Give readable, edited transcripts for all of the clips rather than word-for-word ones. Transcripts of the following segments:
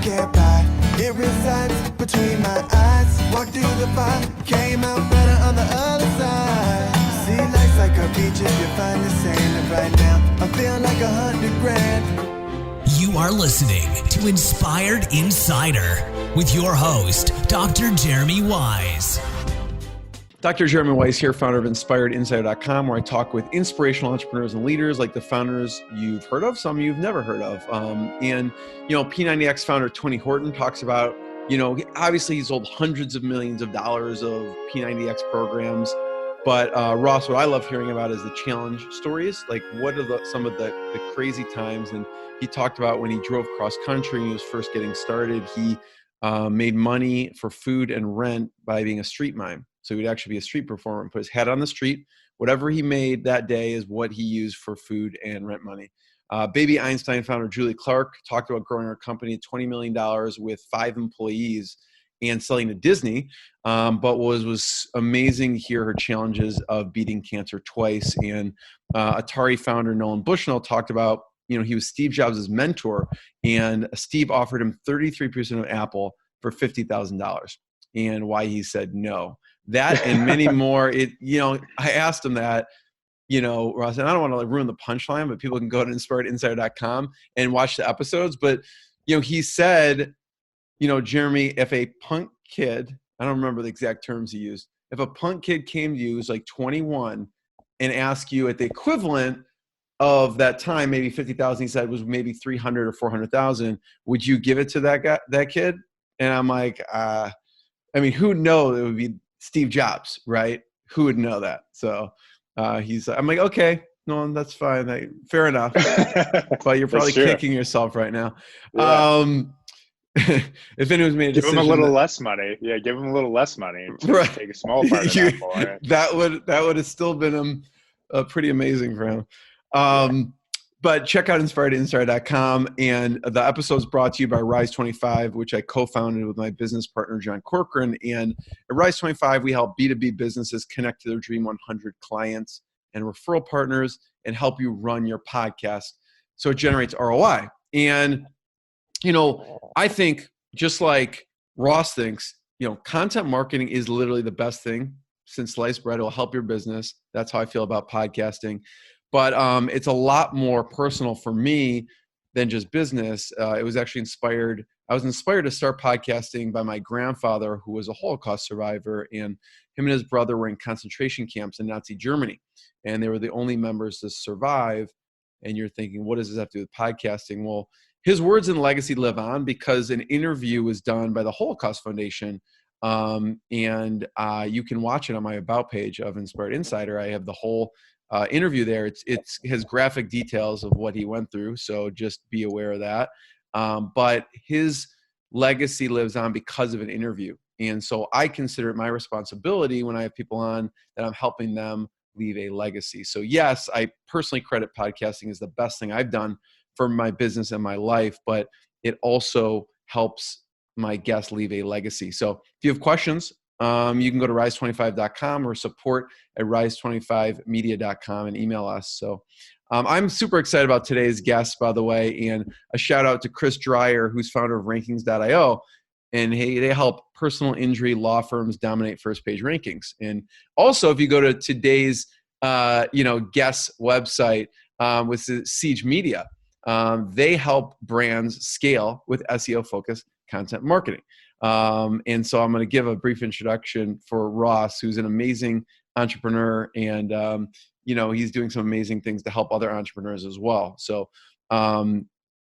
can't buy. It resides between my eyes. Walked through the fire, came out better on the other side. See, life's like a beach if you find the sand. And right now, I feel like 100 grand. You are listening to Inspired Insider with your host, Dr. Jeremy Wise. Dr. Jeremy Wise here, founder of InspiredInsider.com, where I talk with inspirational entrepreneurs and leaders like the founders you've heard of, some you've never heard of. P90X founder Tony Horton talks about, obviously he's sold hundreds of millions of dollars of P90X programs. But Ross, what I love hearing about is the challenge stories. Like, what are some of the crazy times? And he talked about when he drove cross country and he was first getting started, he made money for food and rent by being a street mime. So he would actually be a street performer and put his head on the street. Whatever he made that day is what he used for food and rent money. Baby Einstein founder Julie Clark talked about growing her company at $20 million with 5 employees and selling to Disney. But was amazing to hear her challenges of beating cancer twice. And Atari founder Nolan Bushnell talked about, he was Steve Jobs' mentor, and Steve offered him 33% of Apple for $50,000, and why he said no. That and many more. I asked him that, Ross, and I don't want to ruin the punchline, but people can go to InspiredInsider.com and watch the episodes. But, he said, Jeremy, if a punk kid, I don't remember the exact terms he used, if a punk kid came to you who's like 21 and asked you at the equivalent of that time, maybe 50,000, he said was maybe 300 or 400,000, would you give it to that kid? And I'm like, who would know? It would be Steve Jobs, right? Who would know that? So I'm like, okay, no, that's fine. Fair enough. But you're probably kicking yourself right now. Yeah. If anyone's made a decision, give him a little less money. Yeah, give him a little less money. Right. Take a small part of that for it. That would have still been pretty amazing for him. But check out InspiredInsider.com, and the episode is brought to you by Rise25, which I co-founded with my business partner, John Corcoran. And at Rise25, we help B2B businesses connect to their Dream 100 clients and referral partners and help you run your podcast so it generates ROI. And, I think just like Ross thinks, content marketing is literally the best thing since sliced bread. It will help your business. That's how I feel about podcasting. But it's a lot more personal for me than just business. It was actually inspired. I was inspired to start podcasting by my grandfather, who was a Holocaust survivor, and him and his brother were in concentration camps in Nazi Germany. And they were the only members to survive. And you're thinking, what does this have to do with podcasting? Well, his words and legacy live on because an interview was done by the Holocaust Foundation. And you can watch it on my About page of Inspired Insider. I have the whole interview there. It has graphic details of what he went through, so just be aware of that. But his legacy lives on because of an interview, and so I consider it my responsibility when I have people on that I'm helping them leave a legacy. So yes, I personally credit podcasting as the best thing I've done for my business and my life, but it also helps my guests leave a legacy. So if you have questions, you can go to rise25.com or support@rise25media.com and email us. So I'm super excited about today's guest, by the way, and a shout out to Chris Dreyer, who's founder of rankings.io. And they help personal injury law firms dominate first page rankings. And also, if you go to today's guest website with Siege Media, they help brands scale with SEO-focused content marketing. And so I'm going to give a brief introduction for Ross, who's an amazing entrepreneur, and he's doing some amazing things to help other entrepreneurs as well. So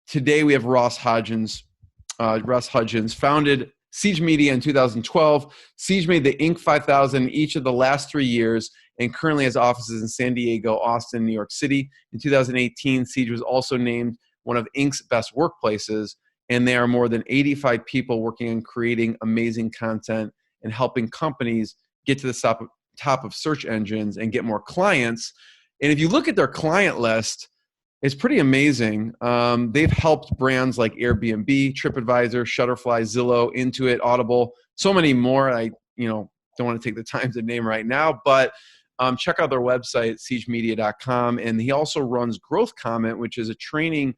today we have Russ Hudgens. Russ Hudgens founded Siege Media in 2012. Siege made the Inc. 5000 each of the last 3 years and currently has offices in San Diego, Austin, New York City. In 2018, Siege was also named one of Inc.'s best workplaces. And there are more than 85 people working on creating amazing content and helping companies get to the top of search engines and get more clients. And if you look at their client list, it's pretty amazing. They've helped brands like Airbnb, TripAdvisor, Shutterfly, Zillow, Intuit, Audible, so many more. I don't want to take the time to name right now, but check out their website, siegemedia.com. And he also runs GrowthComet, which is a training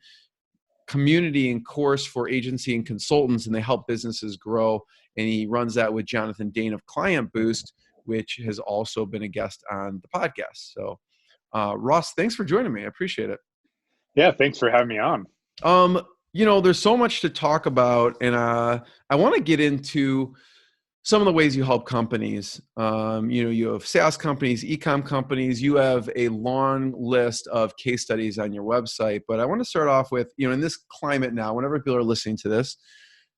community and course for agency and consultants, and they help businesses grow. And he runs that with Johnathan Dane of KlientBoost, which has also been a guest on the podcast. So, Russ, thanks for joining me. I appreciate it. Yeah, thanks for having me on. There's so much to talk about, and I want to get into some of the ways you help companies. You have SaaS companies, e-com companies. You have a long list of case studies on your website. But I want to start off with, in this climate now, whenever people are listening to this,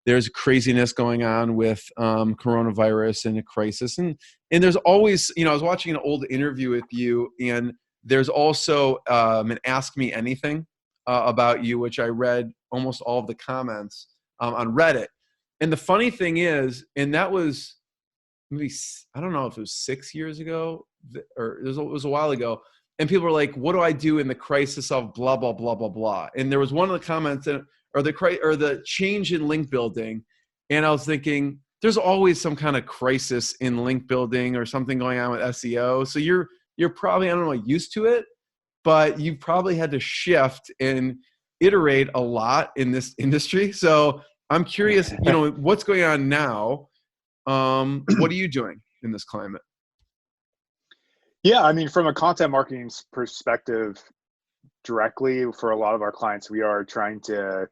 there's craziness going on with coronavirus and a crisis. And there's always, I was watching an old interview with you, and there's also an Ask Me Anything about you, which I read almost all of the comments on Reddit. And the funny thing is, and that was maybe, I don't know if it was 6 years ago or it was a while ago. And people were like, what do I do in the crisis of blah, blah, blah, blah, blah. And there was one of the comments or the change in link building. And I was thinking, there's always some kind of crisis in link building or something going on with SEO. So you're probably, I don't know, used to it, but you probably had to shift and iterate a lot in this industry. So I'm curious, what's going on now? What are you doing in this climate? Yeah, I mean, from a content marketing perspective, directly for a lot of our clients, we are trying to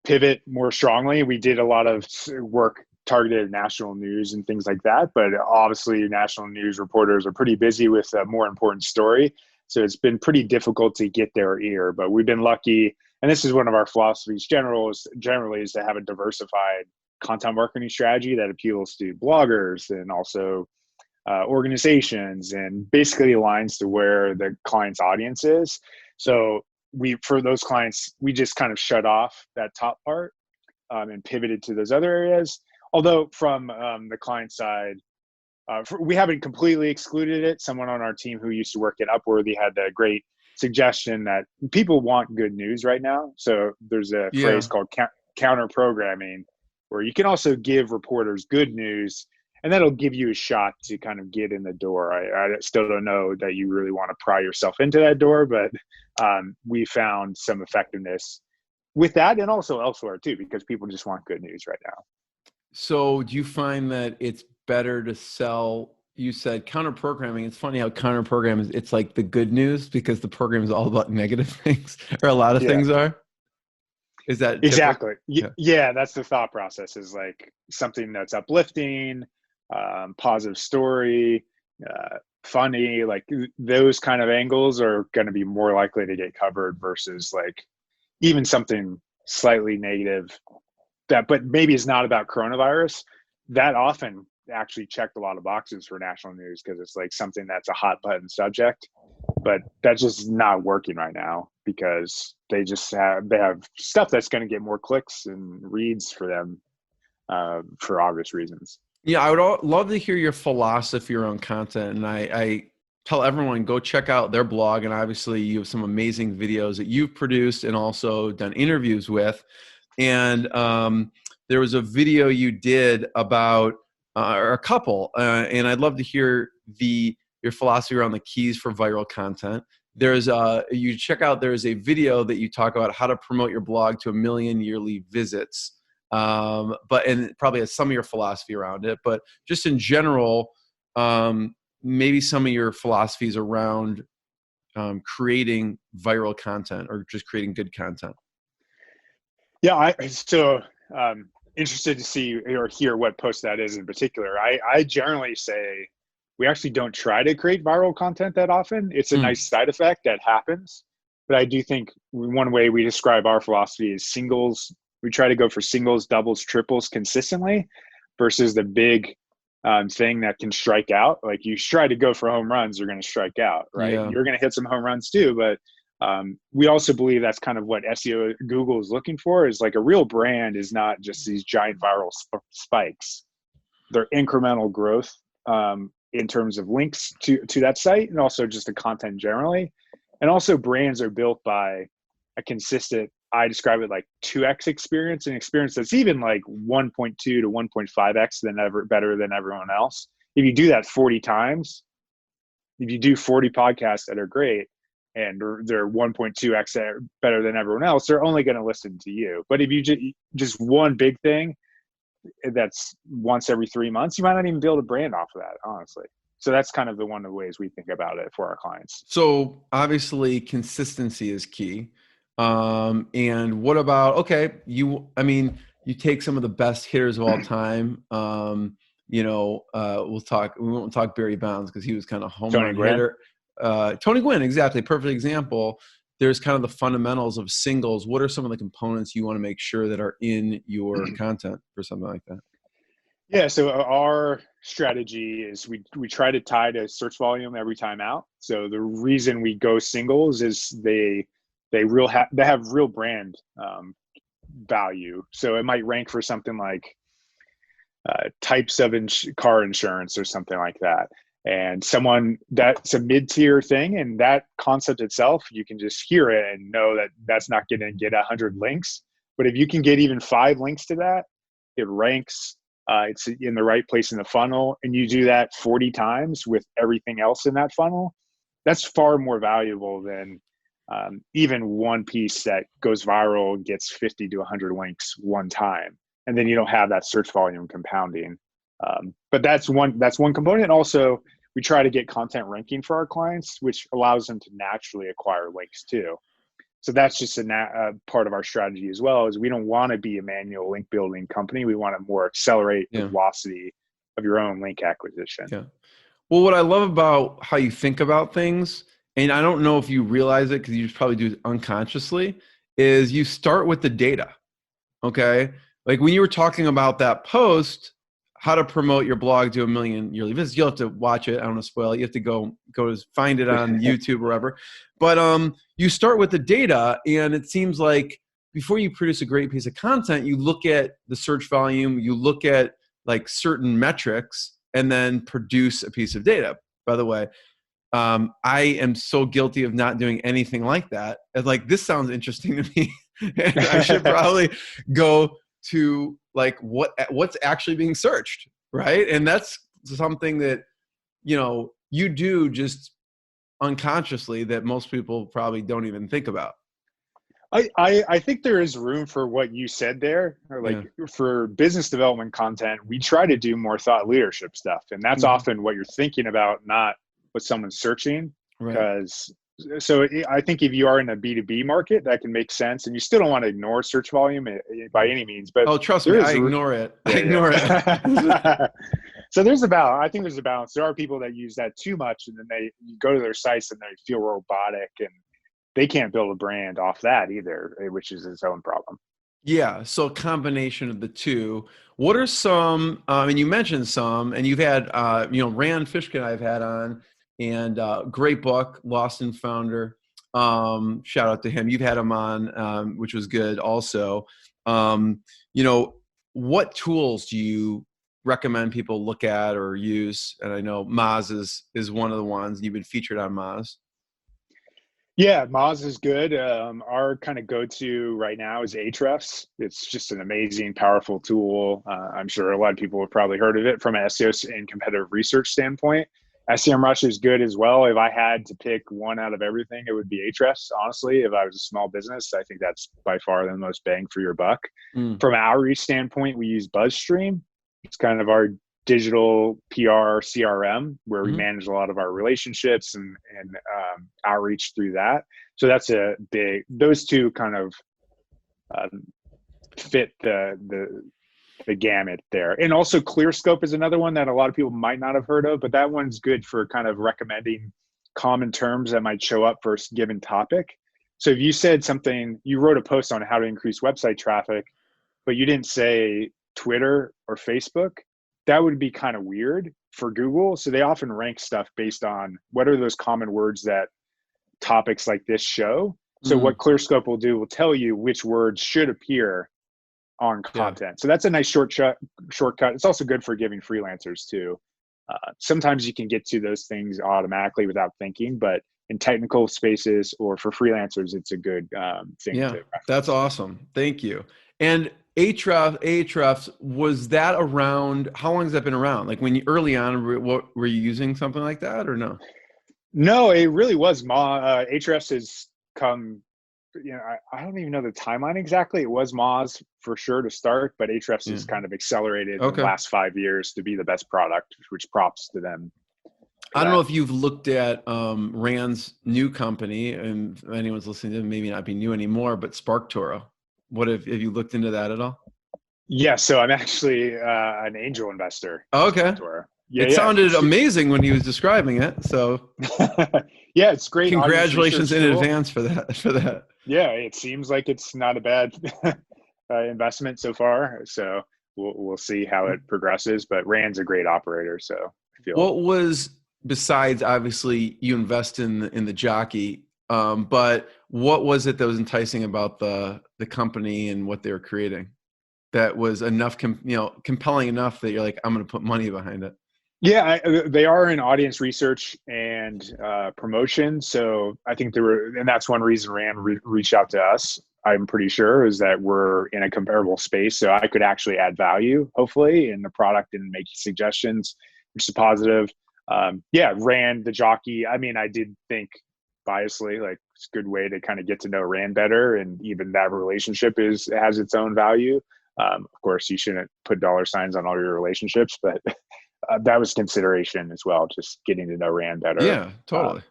pivot more strongly. We did a lot of work targeted at national news and things like that, but obviously national news reporters are pretty busy with a more important story. So it's been pretty difficult to get their ear, but we've been lucky. And this is one of our philosophies generally is to have a diversified content marketing strategy that appeals to bloggers and also organizations, and basically aligns to where the client's audience is. So for those clients, we just kind of shut off that top part and pivoted to those other areas. Although from the client side, we haven't completely excluded it. Someone on our team who used to work at Upworthy had a great suggestion that people want good news right now. So there's a phrase called counter programming, where you can also give reporters good news, and that'll give you a shot to kind of get in the door. I still don't know that you really want to pry yourself into that door, but we found some effectiveness with that, and also elsewhere too, because people just want good news right now. So do you find that it's better to sell? You said counter programming. It's funny how counter program is, it's like the good news, because the program is all about negative things, or a lot of things are. Is that exactly? Yeah, that's the thought process, is like something that's uplifting, positive story, funny, like those kind of angles are going to be more likely to get covered versus like even something slightly negative but maybe is not about coronavirus. That often actually checked a lot of boxes for national news, because it's like something that's a hot button subject, but that's just not working right now, because they have stuff that's going to get more clicks and reads for them for obvious reasons. Yeah, I would love to hear your philosophy around content. And I tell everyone, go check out their blog. And obviously you have some amazing videos that you've produced and also done interviews with. And there was a video you did about, or a couple, and I'd love to hear your philosophy around the keys for viral content. There's you check out, there's a video that you talk about how to promote your blog to 1 million yearly visits. And probably has some of your philosophy around it, but just in general, maybe some of your philosophies around creating viral content or just creating good content. Yeah, interested to see or hear what post that is in particular. I generally say we actually don't try to create viral content that often. It's a nice side effect that happens, but I do think one way we describe our philosophy is singles. We try to go for singles, doubles, triples consistently versus the big thing that can strike out. Like you try to go for home runs, you're going to strike out, right? Yeah. You're going to hit some home runs too, but we also believe that's kind of what SEO Google is looking for, is like a real brand is not just these giant viral spikes. They're incremental growth in terms of links to that site, and also just the content generally. And also brands are built by a consistent, I describe it like 2x experience, an experience that's even like 1.2 to 1.5x better than everyone else. If you do that 40 times, if you do 40 podcasts that are great, and they're 1.2x better than everyone else, they're only going to listen to you. But if you just one big thing that's once every 3 months, you might not even build a brand off of that, honestly. So that's kind of one of the ways we think about it for our clients. So obviously consistency is key. And what about, okay, you take some of the best hitters of all time. We won't talk Barry Bonds because he was kind of home run hitter. Tony Gwynn, exactly. Perfect example. There's kind of the fundamentals of singles. What are some of the components you want to make sure that are in your content for something like that? Yeah, so our strategy is we try to tie to search volume every time out. So the reason we go singles is they have real brand value. So it might rank for something like types of car insurance or something like that. And that's a mid-tier thing, and that concept itself, you can just hear it and know that that's not going to get 100 links. But if you can get even 5 links to that, it ranks. It's in the right place in the funnel, and you do that 40 times with everything else in that funnel. That's far more valuable than even one piece that goes viral gets 50 to 100 links one time, and then you don't have that search volume compounding. But that's one component. Also, we try to get content ranking for our clients, which allows them to naturally acquire links too. So that's just a part of our strategy as well, is we don't want to be a manual link building company. We want to more accelerate the velocity of your own link acquisition. Yeah. Well, what I love about how you think about things, and I don't know if you realize it because you just probably do it unconsciously, is you start with the data. Okay. Like when you were talking about that post, how to promote your blog to 1 million yearly visits, you'll have to watch it. I don't want to spoil it. You have to go find it on YouTube or wherever. But you start with the data, and it seems like before you produce a great piece of content, you look at the search volume, you look at like certain metrics, and then produce a piece of data. By the way, I am so guilty of not doing anything like that. And like, this sounds interesting to me. And I should probably go to like what's actually being searched, right? And that's something that, you do just unconsciously that most people probably don't even think about. I think there is room for what you said there. For business development content, we try to do more thought leadership stuff. And that's often what you're thinking about, not what someone's searching. Right. So I think if you are in a B2B market, that can make sense. And you still don't want to ignore search volume by any means. But trust me, I ignore it. I ignore it. So I think there's a balance. There are people that use that too much, and then you go to their sites and they feel robotic, and they can't build a brand off that either, which is its own problem. Yeah. So a combination of the two. What are some, and you mentioned some, and you've had, Rand Fishkin I've had on, and great book, Lost and Founder. Shout out to him. You've had him on, which was good also. What tools do you recommend people look at or use? And I know Moz is one of the ones. You've been featured on Moz. Yeah, Moz is good. Our kind of go-to right now is Ahrefs. It's just an amazing, powerful tool. I'm sure a lot of people have probably heard of it from an SEO and competitive research standpoint. SEMrush is good as well. If I had to pick one out of everything, it would be Ahrefs. Honestly, if I was a small business, I think that's by far the most bang for your buck. From an outreach standpoint, we use BuzzStream. It's kind of our digital PR CRM where we manage a lot of our relationships and outreach through that. So that's those two kind of fit the gamut there. And also ClearScope is another one that a lot of people might not have heard of, but that one's good for kind of recommending common terms that might show up for a given topic. So if you said something, you wrote a post on how to increase website traffic, but you didn't say Twitter or Facebook, that would be kind of weird for Google. So they often rank stuff based on what are those common words that topics like this show. So what ClearScope will do will tell you which words should appear on content. So that's a nice shortcut. It's also good for giving freelancers too. Sometimes you can get to those things automatically without thinking, but in technical spaces or for freelancers, it's a good thing. Yeah, to reference. That's awesome. Thank you. And Ahrefs, was that around? How long has that been around? Like early on, were you using something like that or no? No, it really was. Ahrefs has come, I don't even know the timeline exactly. It was Moz for sure to start, but Ahrefs Yeah. has kind of accelerated in Okay. the last 5 years to be the best product, which props to them. I don't know if you've looked at Rand's new company, and if anyone's listening to it, maybe not be new anymore, but SparkToro. Have you looked into that at all? Yeah, so I'm actually an angel investor. Oh, okay. Yeah, It sounded amazing when he was describing it. So yeah, it's great. Congratulations in advance for that. Yeah, it seems like it's not a bad investment so far. So we'll see how it progresses. But Rand's a great operator. So I feel. What was, besides obviously you invest in the jockey, but what was it that was enticing about the company and what they were creating that was enough, compelling enough that you're like, I'm going to put money behind it? Yeah, they are in audience research and promotion. So I think and that's one reason Rand reached out to us. I'm pretty sure is that we're in a comparable space. So I could actually add value, hopefully, in the product and make suggestions, which is positive. Yeah, Rand, the jockey. I mean, I did think biasly, like it's a good way to kind of get to know Rand better. And even that relationship has its own value. Of course, you shouldn't put dollar signs on all your relationships, but that was consideration as well, just getting to know Rand better. Yeah, totally.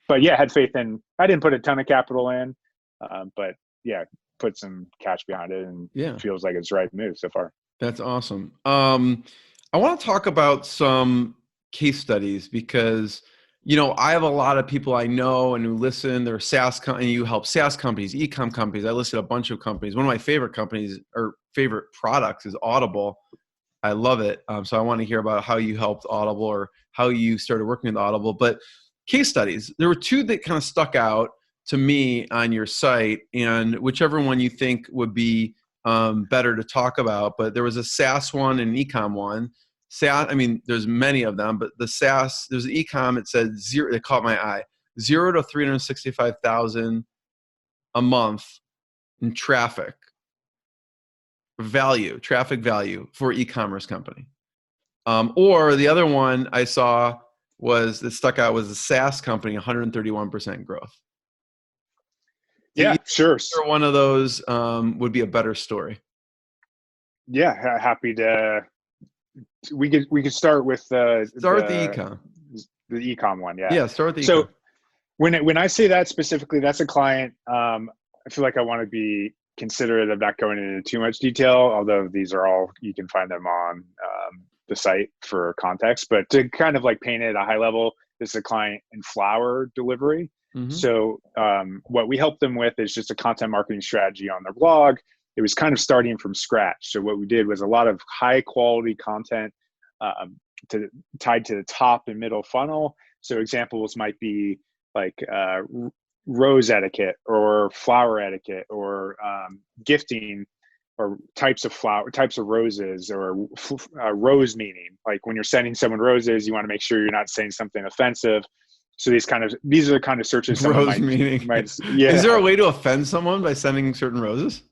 But yeah, had faith in. I didn't put a ton of capital in, but yeah, put some cash behind it, and it feels like it's the right move so far. That's awesome. I want to talk about some case studies because I have a lot of people I know and who listen. They're SaaS companies. You help SaaS companies, e-com companies. I listed a bunch of companies. One of my favorite companies or favorite products is Audible. I love it. So I want to hear about how you helped Audible or how you started working with Audible. But case studies, there were two that kind of stuck out to me on your site, and whichever one you think would be better to talk about. But there was a SaaS one and an e-com one. SaaS, I mean, there's many of them, but the SaaS, there's an e-com. It said zero. It caught my eye. 0 to 365,000 a month in traffic value for e-commerce company. Or the other one I saw that stuck out was a SaaS company, 131% growth. Yeah, sure. One of those would be a better story. Yeah, happy to. We could start with the e-com. The e-com one. Yeah. Yeah, start with the e-com. So when I say that specifically, that's a client. I feel like I want to be considerate of not going into too much detail, although these are all, you can find them on the site for context, but to kind of like paint it at a high level, this is a client in flower delivery. Mm-hmm. So what we helped them with is just a content marketing strategy on their blog. It was kind of starting from scratch. So what we did was a lot of high quality content tied to the top and middle funnel. So examples might be like rose etiquette or flower etiquette or gifting or types of roses or rose meaning. Like when you're sending someone roses, you want to make sure you're not saying something offensive. So these are the kind of searches. Rose meaning. Yeah. Is there a way to offend someone by sending certain roses?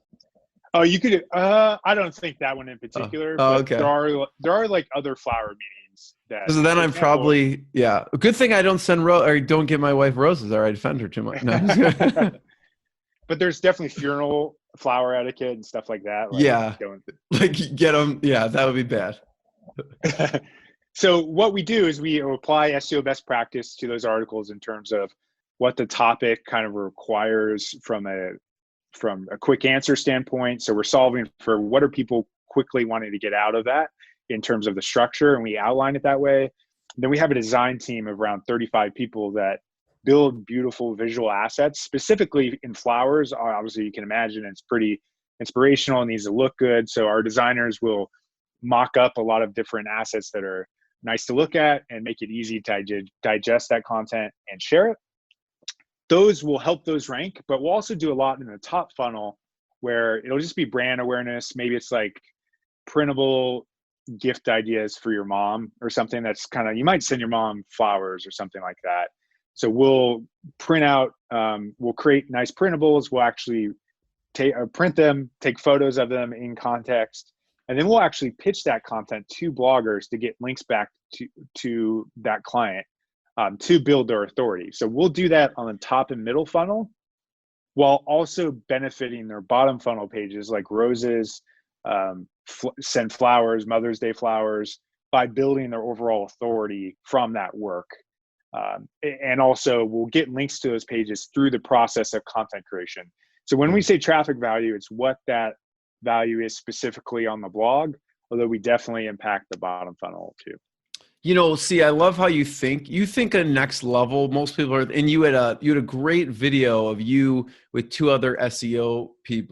Oh, you could. I don't think that one in particular. Oh, okay. There are like other flower meanings. So then I'm probably a good thing I don't send or don't give my wife roses or I'd offend her too much. No. But there's definitely funeral flower etiquette and stuff like that. Like get them. Yeah, that would be bad. So what we do is we apply SEO best practice to those articles in terms of what the topic kind of requires from a quick answer standpoint. So we're solving for what are people quickly wanting to get out of that in terms of the structure, and we outline it that way. And then we have a design team of around 35 people that build beautiful visual assets, specifically in flowers. Obviously, you can imagine it's pretty inspirational and needs to look good. So our designers will mock up a lot of different assets that are nice to look at and make it easy to digest that content and share it. Those will help those rank, but we'll also do a lot in the top funnel where it'll just be brand awareness. Maybe it's like printable gift ideas for your mom or something that's kind of, you might send your mom flowers or something like that. So we'll print out, we'll create nice printables. We'll actually print them, take photos of them in context, and then we'll actually pitch that content to bloggers to get links back to that client. to build their authority. So we'll do that on the top and middle funnel, while also benefiting their bottom funnel pages like roses, send flowers, Mother's Day flowers, by building their overall authority from that work. And also we'll get links to those pages through the process of content creation. So when we say traffic value, it's what that value is specifically on the blog, although we definitely impact the bottom funnel too. See, I love how you think. You think a next level. Most people are, and you had a great video of you with two other SEO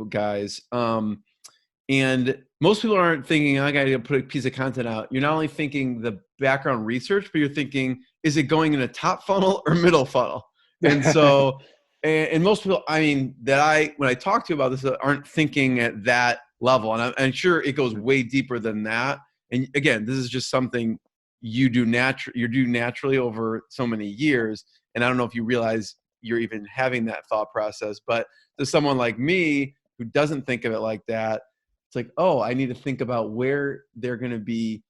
guys. And most people aren't thinking, I got to put a piece of content out. You're not only thinking the background research, but you're thinking, is it going in a top funnel or middle funnel? And so, and most people, when I talk to you about this, aren't thinking at that level. And I'm sure it goes way deeper than that. And again, this is just something you do naturally over so many years. And I don't know if you realize you're even having that thought process, but to someone like me who doesn't think of it like that, it's like, oh, I need to think about where they're going to be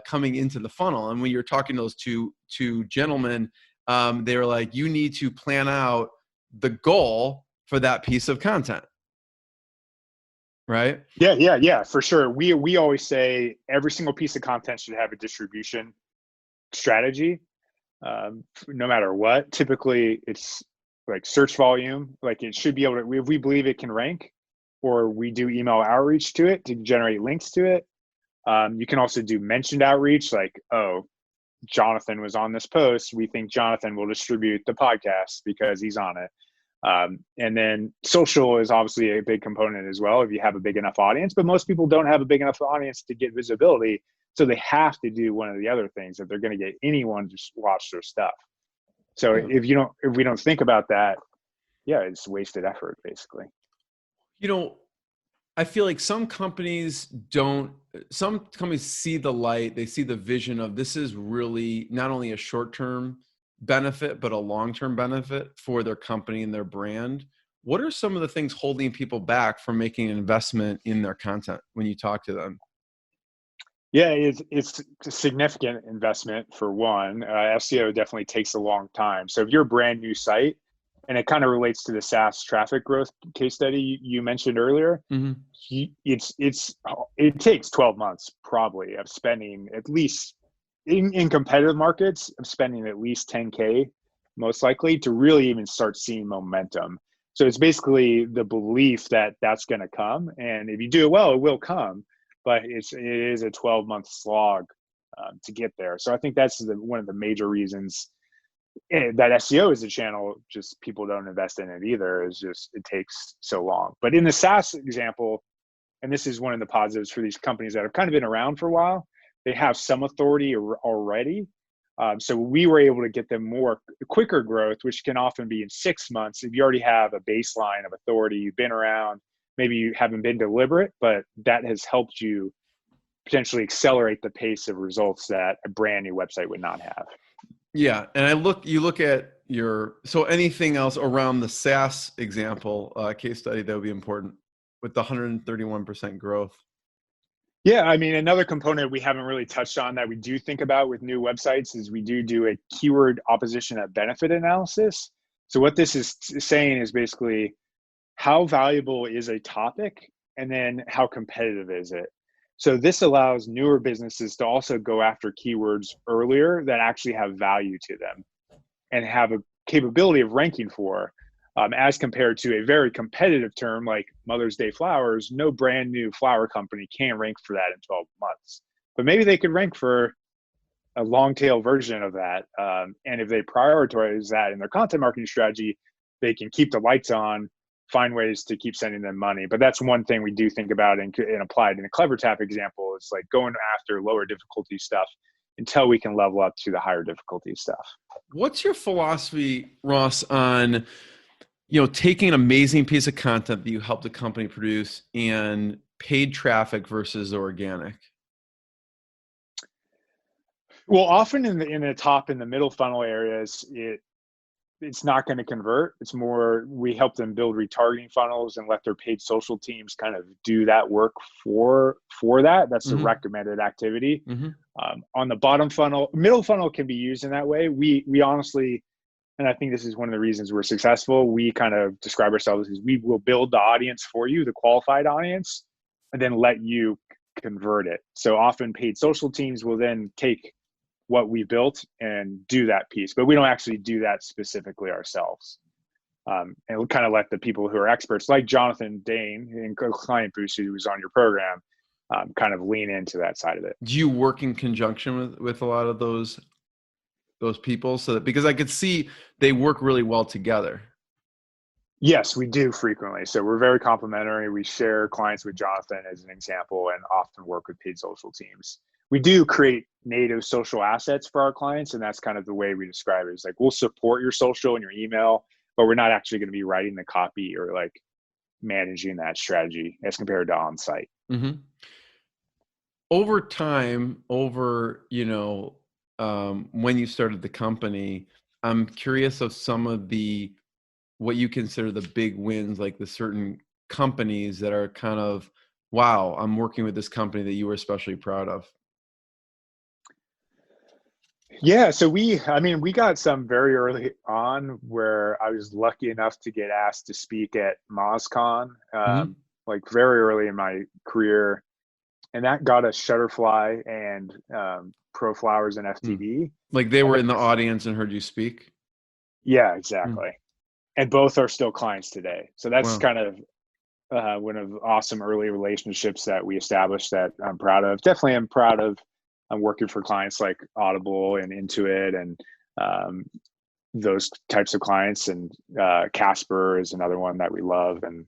coming into the funnel. And when you're talking to those two gentlemen, they were like, you need to plan out the goal for that piece of content. Right? Yeah, for sure. We always say every single piece of content should have a distribution strategy, no matter what. Typically, it's like search volume. Like it should be able to, if we believe it can rank, or we do email outreach to it to generate links to it. You can also do mentioned outreach, like, oh, Johnathan was on this post. We think Johnathan will distribute the podcast because he's on it. And then social is obviously a big component as well if you have a big enough audience, but most people don't have a big enough audience to get visibility. So they have to do one of the other things if they're going to get anyone to watch their stuff. So if we don't think about that, it's wasted effort basically. I feel like some companies see the light, they see the vision of this is really not only a short-term benefit, but a long-term benefit for their company and their brand. What are some of the things holding people back from making an investment in their content when you talk to them? Yeah, it's a significant investment for one. SEO definitely takes a long time. So if you're a brand new site, and it kind of relates to the SaaS traffic growth case study you mentioned earlier, it takes 12 months probably of spending at least in competitive markets, of spending at least 10K most likely to really even start seeing momentum. So it's basically the belief that that's going to come. And if you do it well, it will come, but it is a 12-month slog to get there. So I think that's one of the major reasons that SEO is a channel, just people don't invest in it either, is just it takes so long. But in the SaaS example, and this is one of the positives for these companies that have kind of been around for a while, they have some authority already. So we were able to get them quicker growth, which can often be in 6 months. If you already have a baseline of authority, you've been around, maybe you haven't been deliberate, but that has helped you potentially accelerate the pace of results that a brand new website would not have. Yeah, and you look at so anything else around the SaaS example case study that would be important with the 131% growth? Yeah, another component we haven't really touched on that we do think about with new websites is we do a keyword opposition at benefit analysis. So what this is saying is basically how valuable is a topic, and then how competitive is it? So this allows newer businesses to also go after keywords earlier that actually have value to them and have a capability of ranking for, as compared to a very competitive term like Mother's Day flowers. No brand new flower company can rank for that in 12 months, but maybe they could rank for a long tail version of that. And if they prioritize that in their content marketing strategy, they can keep the lights on, find ways to keep sending them money. But that's one thing we do think about and applied in a CleverTap example. It's like going after lower difficulty stuff until we can level up to the higher difficulty stuff. What's your philosophy, Russ, on taking an amazing piece of content that you helped the company produce and paid traffic versus organic? Well, often in the top and the middle funnel areas, it's not going to convert. It's more, we help them build retargeting funnels and let their paid social teams kind of do that work for that. That's a recommended activity. On the bottom funnel, middle funnel can be used in that way. We honestly, and I think this is one of the reasons we're successful, we kind of describe ourselves as we will build the audience for you, the qualified audience, and then let you convert it. So often paid social teams will then take what we built and do that piece, but we don't actually do that specifically ourselves. And we'll kind of let the people who are experts, like Johnathan Dane in KlientBoost, who was on your program, kind of lean into that side of it. Do you work in conjunction with a lot of those people? So that, because I could see they work really well together. Yes, we do frequently. So we're very complementary. We share clients with Johnathan as an example, and often work with paid social teams. We do create native social assets for our clients, and that's kind of the way we describe it. It's like, we'll support your social and your email, but we're not actually going to be writing the copy or like managing that strategy as compared to on-site. Over time, when you started the company, I'm curious of some of what you consider the big wins, like the certain companies that are kind of, wow, I'm working with this company that you were especially proud of. Yeah, so we got some very early on where I was lucky enough to get asked to speak at MozCon, like very early in my career. And that got us Shutterfly and Pro Flowers and FTD. Like they were in the audience and heard you speak? Yeah, exactly. And both are still clients today. So that's kind of one of the awesome early relationships that we established that I'm proud of. Definitely I'm proud of. I'm working for clients like Audible and Intuit and those types of clients. And Casper is another one that we love. And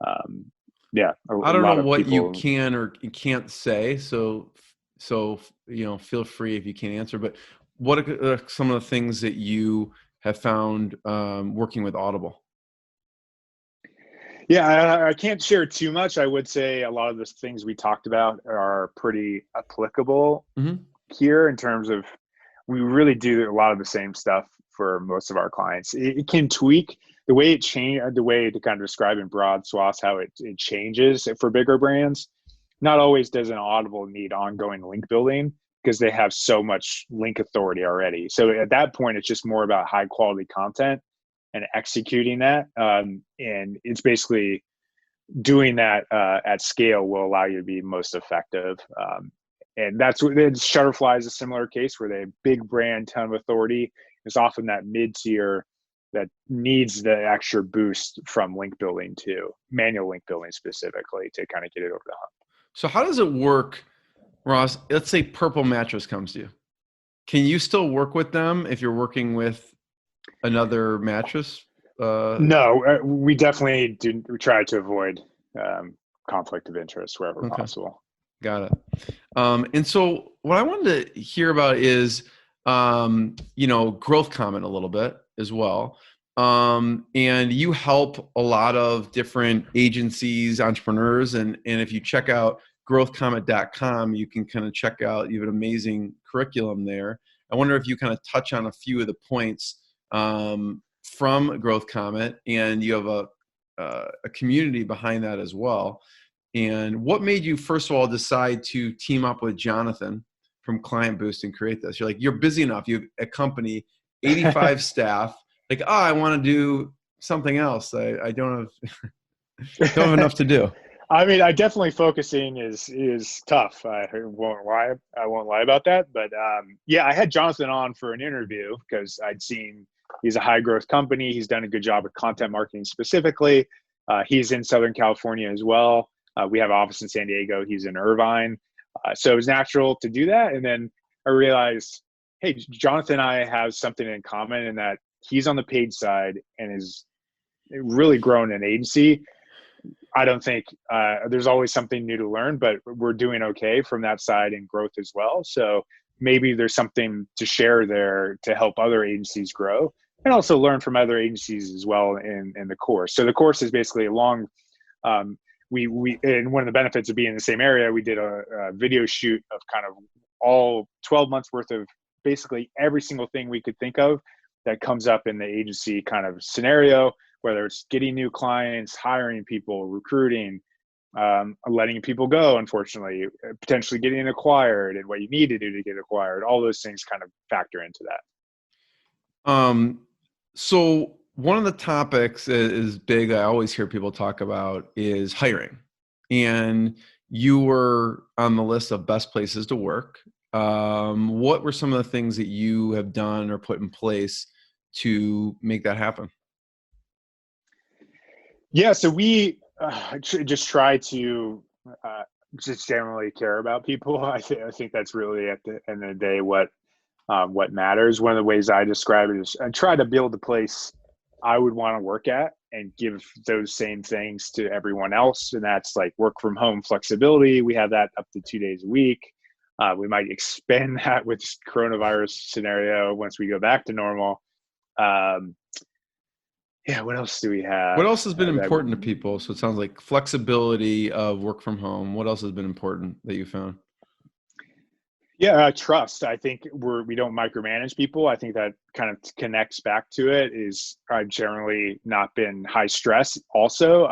I don't know what you can or can't say. So feel free if you can't answer. But what are some of the things that you have found working with Audible? Yeah, I can't share too much. I would say a lot of the things we talked about are pretty applicable here in terms of we really do a lot of the same stuff for most of our clients. It can tweak the way it changed, the way to kind of describe in broad swaths how it changes for bigger brands. Not always does an Audible need ongoing link building because they have so much link authority already. So at that point, it's just more about high quality content and executing that. And it's basically doing that at scale will allow you to be most effective. And that's what Shutterfly is a similar case where they have big brand, ton of authority. It's often that mid-tier that needs the extra boost from link building too, manual link building specifically to kind of get it over the hump. So how does it work, Ross? Let's say Purple Mattress comes to you. Can you still work with them if you're working with another mattress? No, we definitely do. We try to avoid conflict of interest wherever possible. Got it. And so what I wanted to hear about is, GrowthComet a little bit as well. And you help a lot of different agencies, entrepreneurs, and if you check out growthcomet.com, you can kind of check out, you have an amazing curriculum there. I wonder if you kind of touch on a few of the points from GrowthComet, and you have a community behind that as well. And what made you, first of all, decide to team up with Johnathan from KlientBoost and create this? You're busy enough. You have a company, 85 staff. Like, I want to do something else. I don't have enough to do. I mean, I definitely focusing is tough. I won't lie about that. But I had Johnathan on for an interview because I'd seen he's a high growth company. He's done a good job with content marketing specifically. He's in Southern California as well. We have an office in San Diego. He's in Irvine. So it was natural to do that. And then I realized, hey, Johnathan and I have something in common in that he's on the paid side and is really grown an agency. I don't think there's always something new to learn, but we're doing okay from that side and growth as well. So maybe there's something to share there to help other agencies grow and also learn from other agencies as well in the course. So the course is basically a long, and one of the benefits of being in the same area, we did a video shoot of kind of all 12 months worth of basically every single thing we could think of that comes up in the agency kind of scenario, whether it's getting new clients, hiring people, recruiting, letting people go, unfortunately, potentially getting acquired, and what you need to do to get acquired. All those things kind of factor into that. So one of the topics is big, I always hear people talk about, is hiring. And you were on the list of best places to work. What were some of the things that you have done or put in place to make that happen? Yeah, so we just try to just generally care about people. I think that's really, at the end of the day, what matters. One of the ways I describe it is I try to build a place I would want to work at and give those same things to everyone else. And that's like work from home flexibility. We have that up to 2 days a week. We might expand that with coronavirus scenario once we go back to normal. Yeah, what else do we have? What else has been important to people? So it sounds like flexibility of work from home. What else has been important that you found? Yeah, trust. I think we don't micromanage people. I think that kind of connects back to it. Is I've generally not been high stress. Also,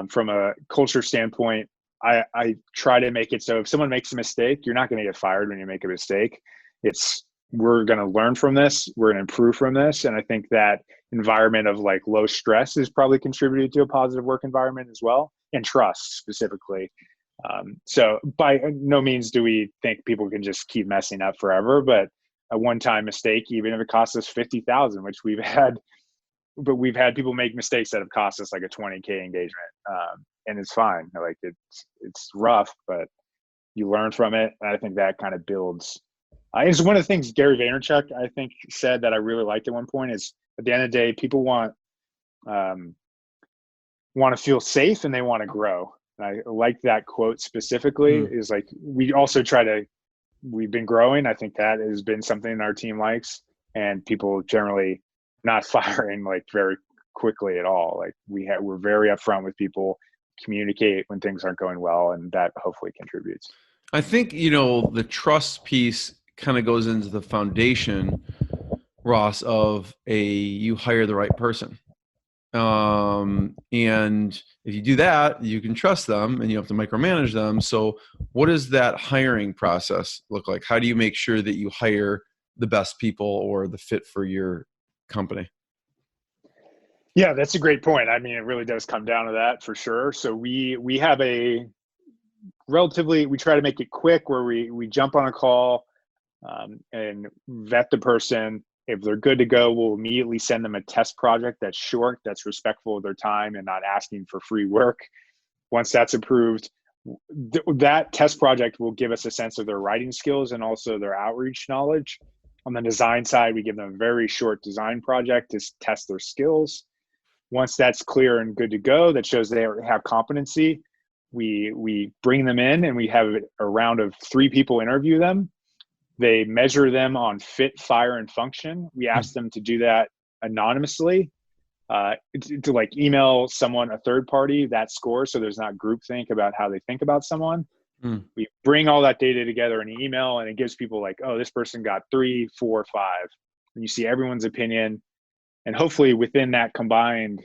from a culture standpoint, I try to make it so if someone makes a mistake, you're not going to get fired when you make a mistake. We're going to learn from this. We're going to improve from this. And I think that environment of like low stress is probably contributed to a positive work environment as well, and trust specifically. So by no means do we think people can just keep messing up forever, but a one-time mistake, even if it costs us 50,000, which we've had people make mistakes that have cost us like a 20K engagement. And it's fine. Like it's rough, but you learn from it. And I think that kind of builds. It's one of the things Gary Vaynerchuk, I think, said that I really liked at one point is at the end of the day, people want to feel safe and they want to grow. And I like that quote specifically is like, we've been growing. I think that has been something our team likes, and people generally not firing like very quickly at all. Like we're very upfront with people, communicate when things aren't going well, and that hopefully contributes. I think, the trust piece kind of goes into the foundation, Ross, of you hire the right person. And if you do that, you can trust them and you have to micromanage them. So what does that hiring process look like? How do you make sure that you hire the best people or the fit for your company? Yeah, that's a great point. I mean, it really does come down to that for sure. So we have we try to make it quick where we jump on a call and vet the person. If they're good to go, we'll immediately send them a test project that's short, that's respectful of their time and not asking for free work. Once that's approved, that test project will give us a sense of their writing skills and also their outreach knowledge. On the design side, we give them a very short design project to test their skills. Once that's clear and good to go, that shows they have competency, we bring them in and we have a round of 3 people interview them. They measure them on fit, fire, and function. We ask them to do that anonymously, to like email someone, a third party, that score, so there's not groupthink about how they think about someone. We bring all that data together in an email, and it gives people like, oh, this person got 3, 4, 5. And you see everyone's opinion, and hopefully within that combined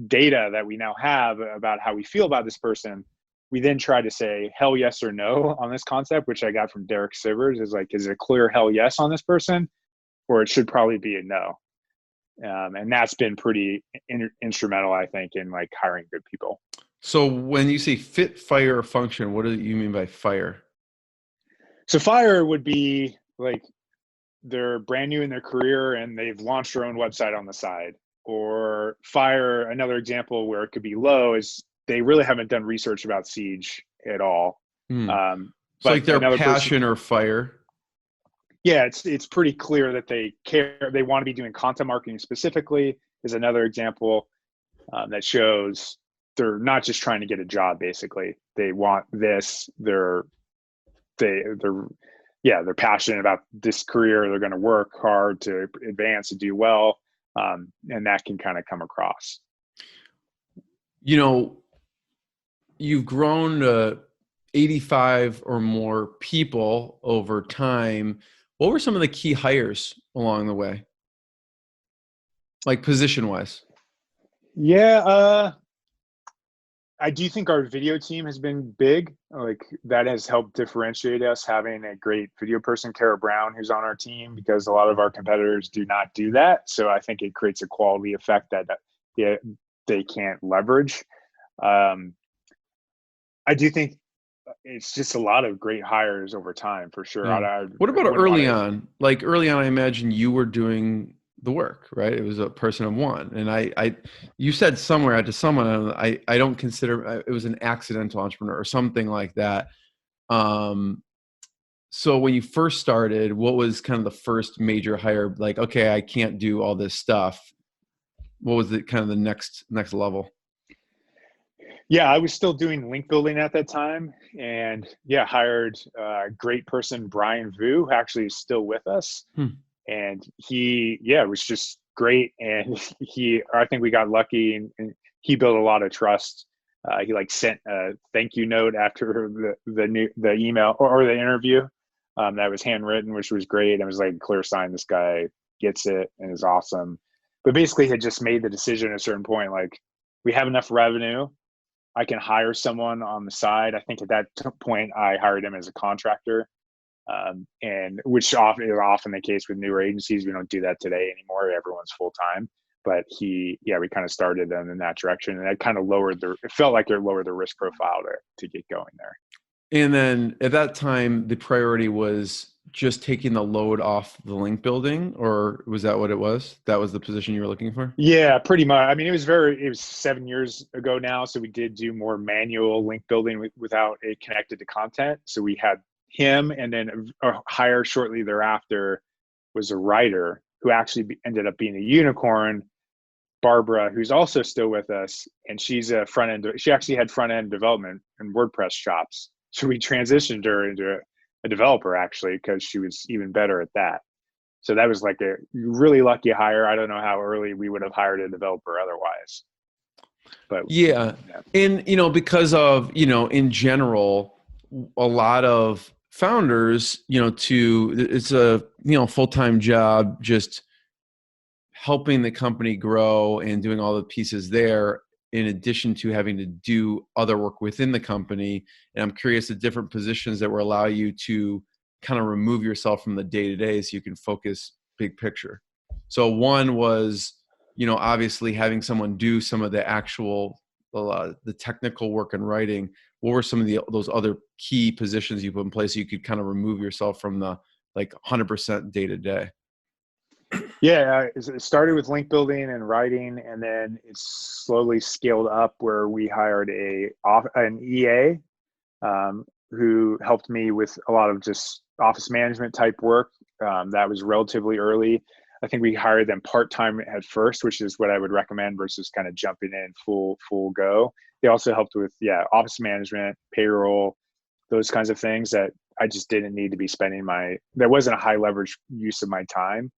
data that we now have about how we feel about this person, we then try to say hell yes or no on this concept, which I got from Derek Sivers, is like, is it a clear hell yes on this person, or it should probably be a no? And that's been pretty instrumental, I think, in like hiring good people. So when you say fit, fire, or function, what do you mean by fire? So fire would be like they're brand new in their career and they've launched their own website on the side. Or fire, another example where it could be low, is they really haven't done research about Siege at all. So like their passion or fire. Yeah, it's pretty clear that they care. They want to be doing content marketing specifically is another example that shows they're not just trying to get a job. Basically, they want this. They're passionate about this career. They're going to work hard to advance and do well, and that can kind of come across. You've grown to 85 or more people over time. What were some of the key hires along the way? Like position wise? Yeah, I do think our video team has been big. Like that has helped differentiate us, having a great video person, Kara Brown, who's on our team, because a lot of our competitors do not do that. So I think it creates a quality effect that they can't leverage. I do think it's just a lot of great hires over time, for sure. Yeah. What about early on? Like early on, I imagine you were doing the work, right? It was a person of one. And you said somewhere to someone, I don't consider it was an accidental entrepreneur or something like that. So when you first started, what was kind of the first major hire? Like, okay, I can't do all this stuff. What was the kind of the next level? Yeah, I was still doing link building at that time, and hired a great person, Brian Vu, who actually is still with us. And he, it was just great. And I think we got lucky, and he built a lot of trust. He like sent a thank you note after the email or the interview that was handwritten, which was great. It was like a clear sign this guy gets it and is awesome. But basically had just made the decision at a certain point, like, we have enough revenue. I can hire someone on the side. I think at that point I hired him as a contractor. And which is often the case with newer agencies. We don't do that today anymore. Everyone's full time. But we kind of started them in that direction, and that kind of it felt like it lowered the risk profile to get going there. And then at that time, the priority was just taking the load off the link building, or was that what it was? That was the position you were looking for? Yeah, pretty much. I mean, it was 7 years ago now. So we did do more manual link building without it connected to content. So we had him, and then a hire shortly thereafter was a writer who actually ended up being a unicorn, Barbara, who's also still with us. And she's she actually had front end development and WordPress shops. So we transitioned her into a developer, actually, because she was even better at that. So that was like a really lucky hire. I don't know how early we would have hired a developer otherwise. But yeah. And, because of, in general, a lot of founders, it's a, full-time job, just helping the company grow and doing all the pieces there, in addition to having to do other work within the company. And I'm curious the different positions that will allow you to kind of remove yourself from the day-to-day so you can focus big picture. So one was, obviously having someone do some of the actual, the technical work and writing. What were some of those other key positions you put in place so you could kind of remove yourself from the 100% day-to-day? Yeah, it started with link building and writing, and then it's slowly scaled up where we hired an EA who helped me with a lot of just office management type work. That was relatively early. I think we hired them part-time at first, which is what I would recommend versus kind of jumping in full go. They also helped with, office management, payroll, those kinds of things that I just didn't need to be there wasn't a high leverage use of my time.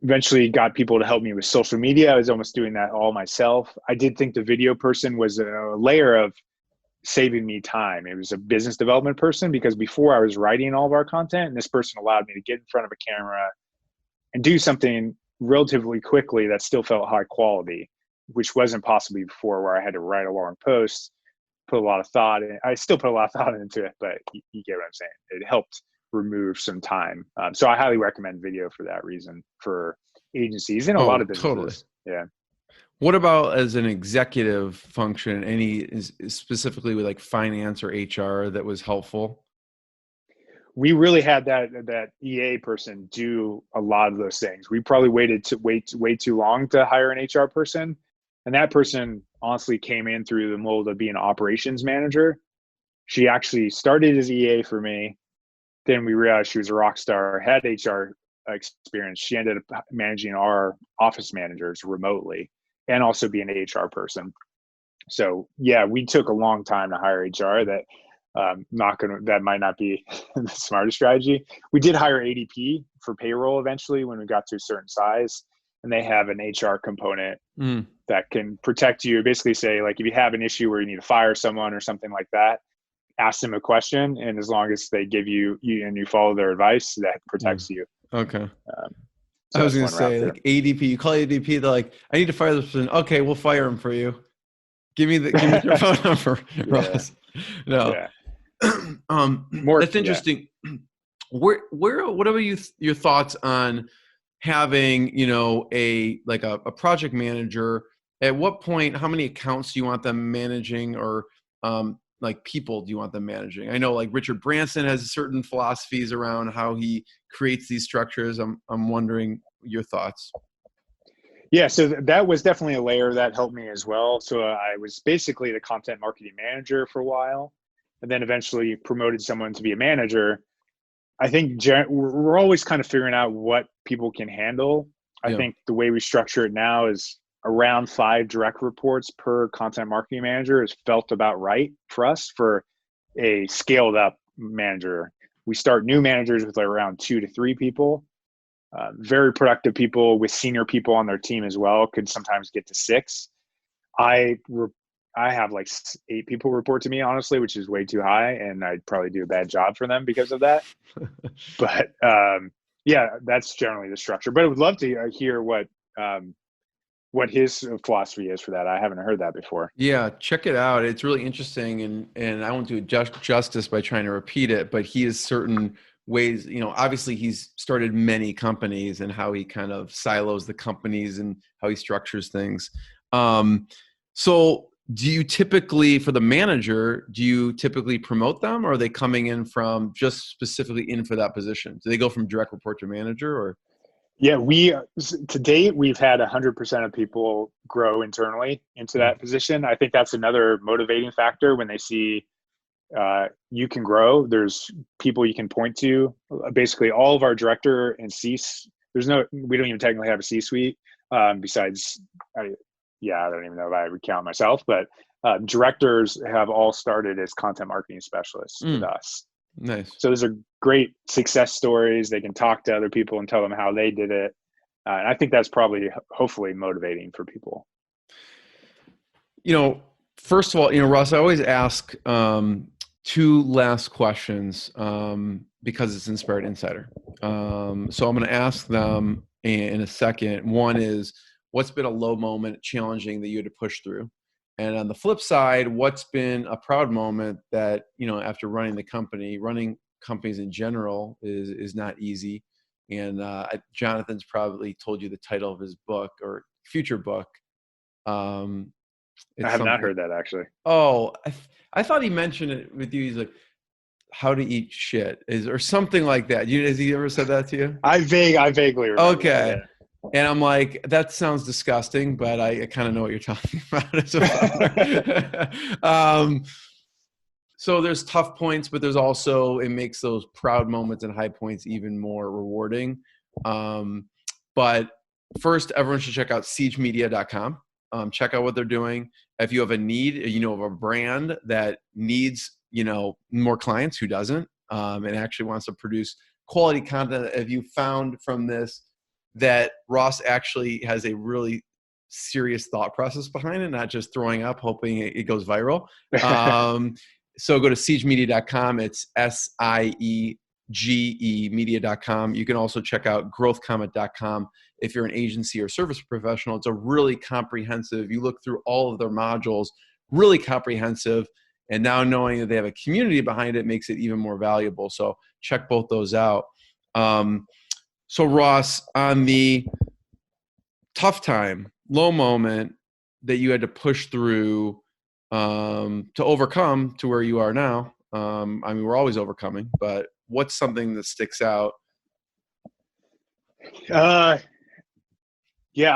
Eventually got people to help me with social media. I was almost doing that all myself. I did think the video person was a layer of saving me time. It was a business development person, because before I was writing all of our content, and this person allowed me to get in front of a camera and do something relatively quickly that still felt high quality, which wasn't possible before, where I had to write a long post, put a lot of thought in. I still put a lot of thought into it, but you get what I'm saying. It helped remove some time. So I highly recommend video for that reason for agencies and a lot of businesses. Totally. Yeah. What about as an executive function, specifically with like finance or HR that was helpful? We really had that EA person do a lot of those things. We probably waited way too long to hire an HR person. And that person honestly came in through the mold of being an operations manager. She actually started as EA for me. Then we realized she was a rock star, had HR experience. She ended up managing our office managers remotely and also be an HR person. So we took a long time to hire HR. That might not be the smartest strategy. We did hire ADP for payroll eventually when we got to a certain size, and they have an HR component that can protect you. Basically say, like, if you have an issue where you need to fire someone or something like that, ask them a question, and as long as they give you and you follow their advice, that protects you. Okay. So I was that's going to one route say, there. like ADP, you call ADP, they're like, I need to fire this person. Okay, we'll fire him for you. Give me their phone number, Russ. No. Yeah. More, That's interesting. What are your thoughts on having, a project manager? At what point, how many accounts do you want them managing, or like people do you want them managing? I know like Richard Branson has certain philosophies around how he creates these structures. I'm wondering your thoughts. Yeah, so that was definitely a layer that helped me as well. So I was basically the content marketing manager for a while, and then eventually promoted someone to be a manager. I think we're always kind of figuring out what people can handle. I think the way we structure it now is around 5 direct reports per content marketing manager is felt about right for us for a scaled up manager. We start new managers with like around 2 to 3 people. Very productive people with senior people on their team as well could sometimes get to 6. I have like 8 people report to me, honestly, which is way too high, and I'd probably do a bad job for them because of that. But yeah, that's generally the structure. But I would love to hear what his philosophy is for that. I haven't heard that before. Yeah, check it out. It's really interesting, and I won't do it justice by trying to repeat it, but he has certain ways, obviously he's started many companies and how he kind of silos the companies and how he structures things. So do you typically, for the manager, promote them, or are they coming in from just specifically in for that position? Do they go from direct report to manager, or? Yeah, to date, we've had 100% of people grow internally into that position. I think that's another motivating factor when they see you can grow. There's people you can point to. Basically, all of our director and we don't even technically have a C-suite besides, I don't even know if I would count myself, but directors have all started as content marketing specialists with us. Nice. So those are great success stories. They can talk to other people and tell them how they did it. And I think that's probably, hopefully, motivating for people. First of all, Russ, I always ask 2 last questions because it's Inspired Insider. So I'm going to ask them in a second. One is, what's been a low moment, challenging, that you had to push through? And on the flip side, what's been a proud moment that, after running companies in general is not easy. And Johnathan's probably told you the title of his book or future book. I have not heard that, actually. Oh, I thought he mentioned it with you. He's like, how to eat shit or something like that. Has he ever said that to you? I vaguely remember. Okay. That, yeah. And I'm like, that sounds disgusting, but I kind of know what you're talking about as a so there's tough points, but there's also, it makes those proud moments and high points even more rewarding. But first, everyone should check out siegemedia.com. Check out what they're doing. If you have a need, of a brand that needs, more clients, who doesn't, and actually wants to produce quality content. If you found from this that Ross actually has a really serious thought process behind it, not just throwing up, hoping it goes viral. So go to siegemedia.com. It's SIEGE media.com. You can also check out growthcomet.com. If you're an agency or service professional, it's a really comprehensive, you look through all of their modules, really comprehensive. And now knowing that they have a community behind it makes it even more valuable. So check both those out. So Ross, on the tough time, low moment that you had to push through to overcome to where you are now. We're always overcoming, but what's something that sticks out? Yeah,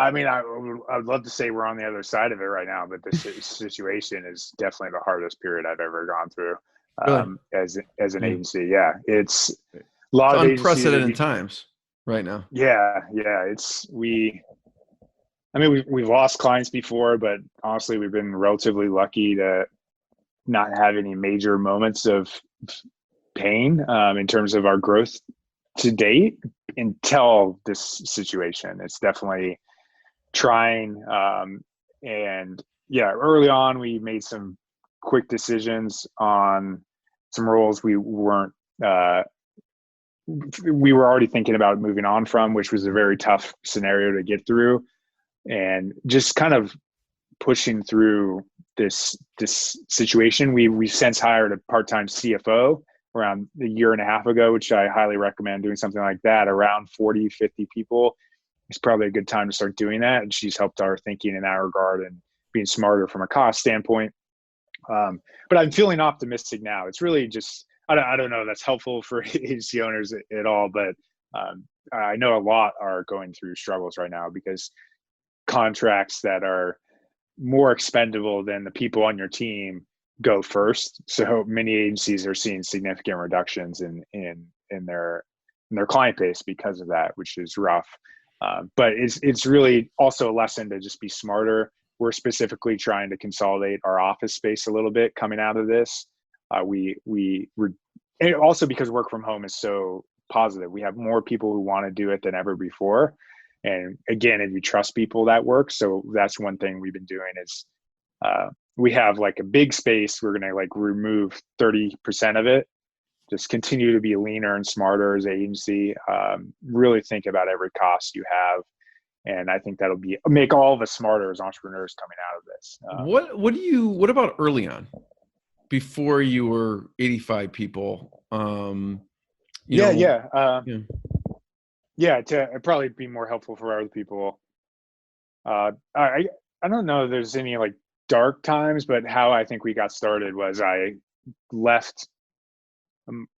I would love to say we're on the other side of it right now, but this situation is definitely the hardest period I've ever gone through as an agency. Yeah, it's a lot of unprecedented times right now. Yeah, we've lost clients before, but honestly, we've been relatively lucky to not have any major moments of pain in terms of our growth to date until this situation. It's definitely trying. And yeah, early on, we made some quick decisions on some roles we weren't, we were already thinking about moving on from, which was a very tough scenario to get through, and just kind of pushing through this situation. We've since hired a part-time CFO around a year and a half ago, which I highly recommend doing something like that. Around 40, 50 people. It's probably a good time to start doing that. And she's helped our thinking in that regard and being smarter from a cost standpoint. But I'm feeling optimistic now. It's really just, I don't know if that's helpful for agency owners at all, but I know a lot are going through struggles right now because contracts that are more expendable than the people on your team go first. So many agencies are seeing significant reductions in their client base because of that, which is rough. But it's really also a lesson to just be smarter. We're specifically trying to consolidate our office space a little bit coming out of this. And also because work from home is so positive. We have more people who want to do it than ever before. And again, if you trust people, that works. So that's one thing we've been doing is we have like a big space. We're going to like remove 30% of it, just continue to be leaner and smarter as an agency, really think about every cost you have. And I think that'll make all of us smarter as entrepreneurs coming out of this. What about early on, before you were 85 people? To probably be more helpful for other people. I don't know if there's any like dark times, but how I think we got started was I left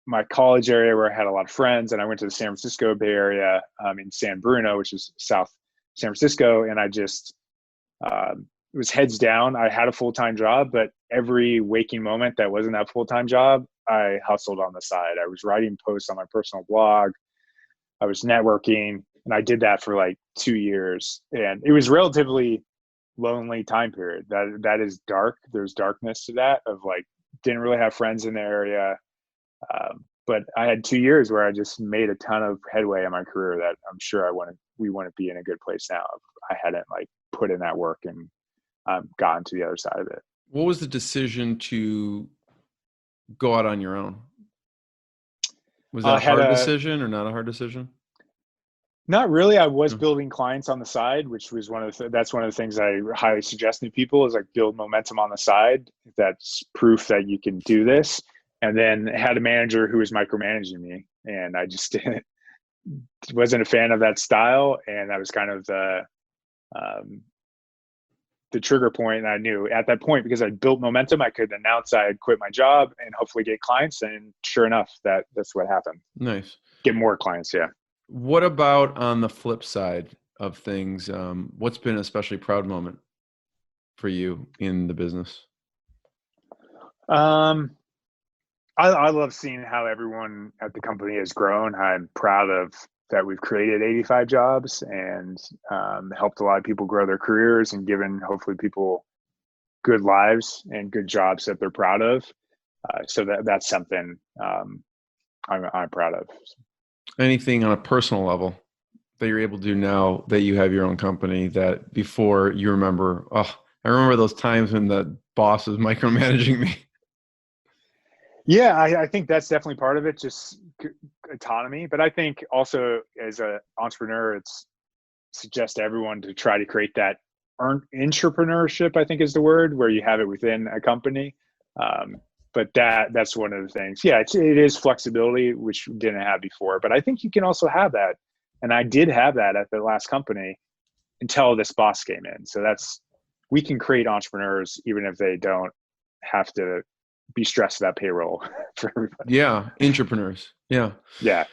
my college area where I had a lot of friends, and I went to the San Francisco Bay Area in San Bruno, which is South San Francisco, and I just it was heads down. I had a full-time job, but every waking moment that wasn't that full-time job, I hustled on the side. I was writing posts on my personal blog. I was networking, and I did that for like 2 years, and it was relatively lonely time period. That is dark. There's darkness to that of like, didn't really have friends in the area. But I had 2 years where I just made a ton of headway in my career that I'm sure we wouldn't be in a good place now if I hadn't like put in that work and gotten to the other side of it. What was the decision to go out on your own? Was that a hard decision or not a hard decision? Not really. I was building clients on the side, which was that's one of the things I highly suggest to people is like build momentum on the side. That's proof that you can do this. And then had a manager who was micromanaging me, and I just wasn't a fan of that style. And that was kind of the trigger point. And I knew at that point, because I built momentum, I could announce I had quit my job and hopefully get clients. And sure enough, that's what happened. Nice. Get more clients. Yeah. What about on the flip side of things? What's been an especially proud moment for you in the business? I love seeing how everyone at the company has grown. I'm proud of that we've created 85 jobs and helped a lot of people grow their careers and given hopefully people good lives and good jobs that they're proud of. So that's something I'm proud of. Anything on a personal level that you're able to do now that you have your own company that before you remember, I remember those times when the boss was micromanaging me? Yeah, I think that's definitely part of it, just autonomy. But I think also as an entrepreneur, it's suggest to everyone to try to create that entrepreneurship, I think is the word, where you have it within a company. But that's one of the things. Yeah, it is flexibility, which we didn't have before. But I think you can also have that. And I did have that at the last company until this boss came in. So we can create entrepreneurs even if they don't have to be stressed about payroll for everybody. Yeah, entrepreneurs. Yeah. Yeah.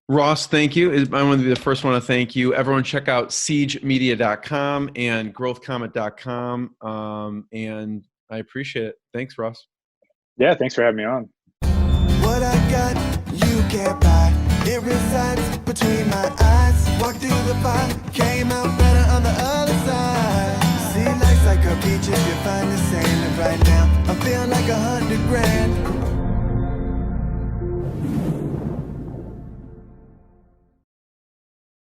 Ross, thank you. I want to be the first one to thank you. Everyone check out siegemedia.com and growthcomet.com. And I appreciate it. Thanks, Ross. Yeah, thanks for having me on. What I got, you can't buy. It resides between my eyes. Walked through the fire, came out better on the other side. See, life's like a beach if you find the sand. And right now, I feel like 100 grand.